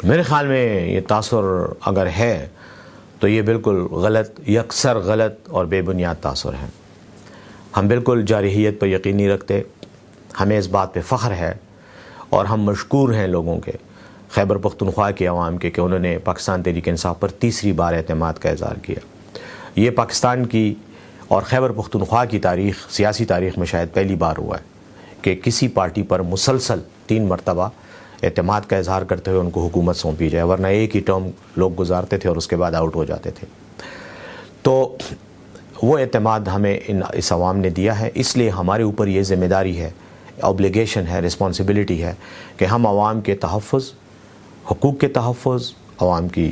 میرے خیال میں یہ تاثر اگر ہے تو یہ بالکل غلط، یکسر غلط اور بے بنیاد تاثر ہے۔ ہم بالکل جارحیت پر یقین نہیں رکھتے، ہمیں اس بات پہ فخر ہے اور ہم مشکور ہیں لوگوں کے، خیبر پختونخوا کے عوام کے، کہ انہوں نے پاکستان تحریک انصاف پر تیسری بار اعتماد کا اظہار کیا۔ یہ پاکستان کی اور خیبر پختونخوا کی تاریخ، سیاسی تاریخ میں شاید پہلی بار ہوا ہے کہ کسی پارٹی پر مسلسل 3 مرتبہ اعتماد کا اظہار کرتے ہوئے ان کو حکومت سونپی جائے، ورنہ ایک ہی ٹرم لوگ گزارتے تھے اور اس کے بعد آؤٹ ہو جاتے تھے۔ تو وہ اعتماد ہمیں اس عوام نے دیا ہے، اس لیے ہمارے اوپر یہ ذمہ داری ہے، اوبلیگیشن ہے، رسپانسبلٹی ہے کہ ہم عوام کے تحفظ، حقوق کے تحفظ، عوام کی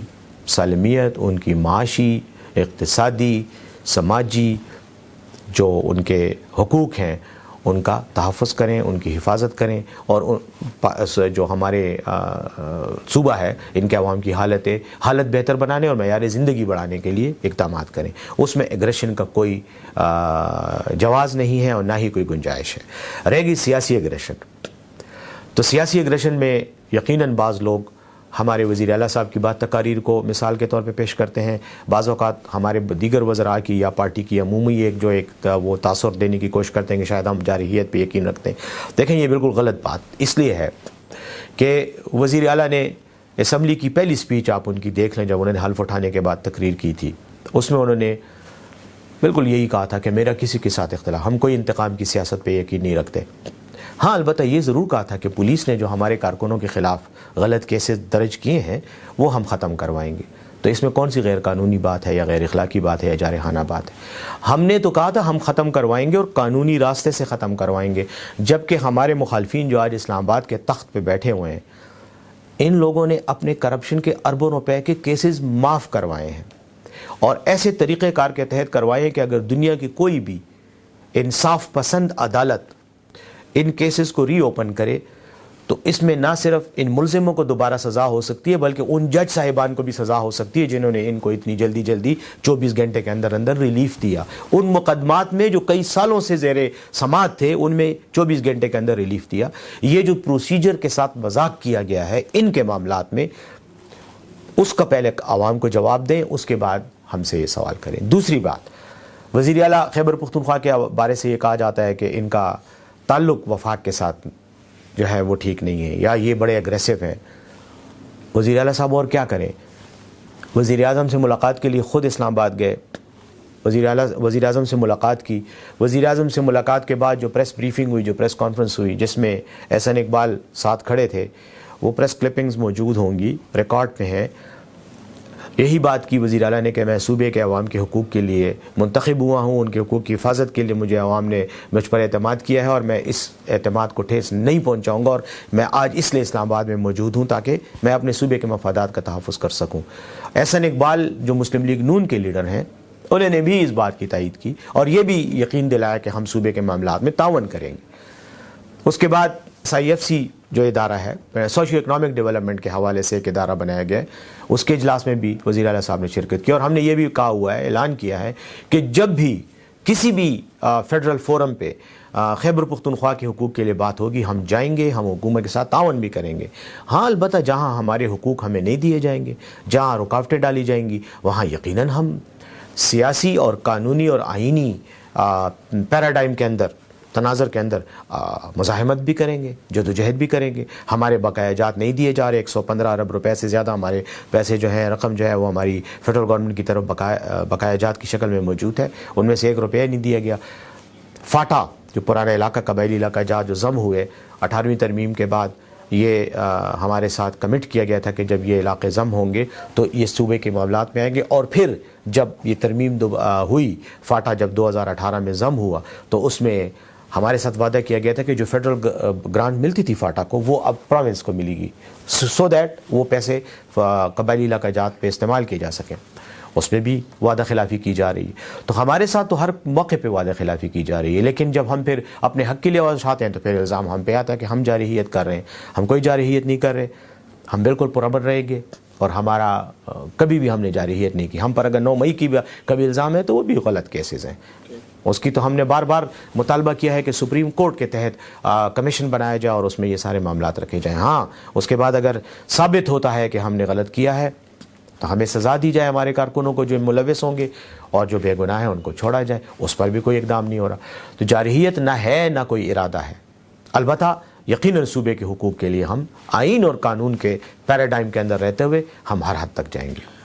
سالمیت، ان کی معاشی، اقتصادی، سماجی جو ان کے حقوق ہیں ان کا تحفظ کریں، ان کی حفاظت کریں، اور جو ہمارے صوبہ ہے ان کے عوام کی حالت بہتر بنانے اور معیار زندگی بڑھانے کے لیے اقدامات کریں۔ اس میں ایگریشن کا کوئی جواز نہیں ہے اور نہ ہی کوئی گنجائش ہے۔ رہے گی سیاسی ایگریشن، تو سیاسی ایگریشن میں یقیناً بعض لوگ ہمارے وزیر اعلیٰ صاحب کی بات تقاریر کو مثال کے طور پہ پیش کرتے ہیں، بعض اوقات ہمارے دیگر وزراء کی یا پارٹی کی عمومی وہ تاثر دینے کی کوشش کرتے ہیں کہ شاید ہم جارحیت پہ یقین رکھتے ہیں۔ دیکھیں یہ بالکل غلط بات اس لیے ہے کہ وزیر اعلیٰ نے اسمبلی کی پہلی سپیچ آپ ان کی دیکھ لیں، جب انہوں نے حلف اٹھانے کے بعد تقریر کی تھی، اس میں انہوں نے بالکل یہی کہا تھا کہ میرا کسی کے ساتھ اختلاف، ہم کوئی انتقام کی سیاست پہ یقین نہیں رکھتے۔ ہاں البتہ یہ ضرور کہا تھا کہ پولیس نے جو ہمارے کارکنوں کے خلاف غلط کیسز درج کیے ہیں وہ ہم ختم کروائیں گے۔ تو اس میں کون سی غیر قانونی بات ہے یا غیر اخلاقی بات ہے یا جارحانہ بات ہے؟ ہم نے تو کہا تھا ہم ختم کروائیں گے اور قانونی راستے سے ختم کروائیں گے، جبکہ ہمارے مخالفین جو آج اسلام آباد کے تخت پہ بیٹھے ہوئے ہیں، ان لوگوں نے اپنے کرپشن کے اربوں روپے کے کیسز معاف کروائے ہیں اور ایسے طریقہ کار کے تحت کروائے ہیں کہ اگر دنیا کی کوئی بھی انصاف پسند عدالت ان کیسز کو ری اوپن کرے تو اس میں نہ صرف ان ملزموں کو دوبارہ سزا ہو سکتی ہے بلکہ ان جج صاحبان کو بھی سزا ہو سکتی ہے جنہوں نے ان کو اتنی جلدی 24 گھنٹے کے اندر ریلیف دیا۔ ان مقدمات میں جو کئی سالوں سے زیر سماعت تھے ان میں 24 گھنٹے کے اندر ریلیف دیا۔ یہ جو پروسیجر کے ساتھ مذاق کیا گیا ہے ان کے معاملات میں، اس کا پہلے عوام کو جواب دیں، اس کے بعد ہم سے یہ سوال کریں۔ دوسری بات، وزیر اعلیٰ خیبر پختونخوا کے بارے سے یہ کہا جاتا ہے کہ ان کا تعلق وفاق کے ساتھ جو ہے وہ ٹھیک نہیں ہے یا یہ بڑے اگریسو ہیں۔ وزیر اعلیٰ صاحب اور کیا کریں؟ وزیر اعظم سے ملاقات کے لیے خود اسلام آباد گئے، وزیر اعظم سے ملاقات کی، وزیر اعظم سے ملاقات کے بعد جو پریس بریفنگ ہوئی، جو پریس کانفرنس ہوئی جس میں احسن اقبال ساتھ کھڑے تھے، وہ پریس کلپنگز موجود ہوں گی، ریکارڈ پہ ہیں۔ یہی بات کی وزیر اعلیٰ نے کہ میں صوبے کے عوام کے حقوق کے لیے منتخب ہوا ہوں، ان کے حقوق کی حفاظت کے لیے مجھے عوام نے مجھ پر اعتماد کیا ہے اور میں اس اعتماد کو ٹھیس نہیں پہنچاؤں گا، اور میں آج اس لیے اسلام آباد میں موجود ہوں تاکہ میں اپنے صوبے کے مفادات کا تحفظ کر سکوں۔ احسن اقبال جو مسلم لیگ نون کے لیڈر ہیں، انہوں نے بھی اس بات کی تائید کی اور یہ بھی یقین دلایا کہ ہم صوبے کے معاملات میں تعاون کریں گے۔ اس کے بعد SIFC جو ادارہ ہے، سوشیو اکنامک ڈیولپمنٹ کے حوالے سے ایک ادارہ بنایا گیا ہے، اس کے اجلاس میں بھی وزیر اعلیٰ صاحب نے شرکت کی اور ہم نے یہ بھی کہا ہوا ہے، اعلان کیا ہے کہ جب بھی کسی بھی فیڈرل فورم پہ خیبر پختونخوا کے حقوق کے لیے بات ہوگی ہم جائیں گے، ہم حکومت کے ساتھ تعاون بھی کریں گے۔ ہاں البتہ جہاں ہمارے حقوق ہمیں نہیں دیے جائیں گے، جہاں رکاوٹیں ڈالی جائیں گی، وہاں یقیناً ہم سیاسی اور قانونی اور آئینی پیراڈائم کے اندر، تناظر کے اندر مزاحمت بھی کریں گے، جدوجہد بھی کریں گے۔ ہمارے بقایا جات نہیں دیے جا رہے، 115 ارب روپے سے زیادہ ہمارے پیسے جو ہیں، رقم جو ہے وہ ہماری فیڈرل گورنمنٹ کی طرف بقایا جات کی شکل میں موجود ہے، ان میں سے 1 روپیہ نہیں دیا گیا۔ فاٹا جو پرانا علاقہ، قبائلی علاقہ جات جو ضم ہوئے 18ویں ترمیم کے بعد، یہ ہمارے ساتھ کمٹ کیا گیا تھا کہ جب یہ علاقے ضم ہوں گے تو یہ صوبے کے معاملات میں آئیں گے، اور پھر جب یہ ترمیم ہوئی، فاٹا جب 2018 میں ضم ہوا تو اس میں ہمارے ساتھ وعدہ کیا گیا تھا کہ جو فیڈرل گرانٹ ملتی تھی فاٹا کو وہ اب پروونس کو ملے گی، سو دیٹ وہ پیسے قبائلی علاقہ جات پہ استعمال کیے جا سکیں۔ اس میں بھی وعدہ خلافی کی جا رہی ہے۔ تو ہمارے ساتھ تو ہر موقع پہ وعدہ خلافی کی جا رہی ہے، لیکن جب ہم پھر اپنے حق کے لیے آواز اٹھاتے ہیں تو پھر الزام ہم پہ آتا ہے کہ ہم جارحیت کر رہے ہیں۔ ہم کوئی جارحیت نہیں کر رہے، ہم بالکل پرامن رہیں گے اور ہمارا کبھی بھی ہم نے جارحیت نہیں کی۔ ہم پر اگر 9 مئی کی کبھی الزام ہے تو وہ بھی غلط کیسز ہیں۔ اس کی تو ہم نے بار بار مطالبہ کیا ہے کہ سپریم کورٹ کے تحت کمیشن بنایا جائے اور اس میں یہ سارے معاملات رکھے جائیں. ہاں اس کے بعد اگر ثابت ہوتا ہے کہ ہم نے غلط کیا ہے تو ہمیں سزا دی جائے ہمارے کارکنوں کو جو ملوث ہوں گے, اور جو بے گناہ ہیں ان کو چھوڑا جائے. اس پر بھی کوئی اقدام نہیں ہو رہا. تو جارحیت نہ ہے نہ کوئی ارادہ ہے. البتہ یقیناً صوبے کے حقوق کے لیے ہم آئین اور قانون کے پیراڈائم کے اندر رہتے ہوئے ہم ہر حد تک جائیں گے.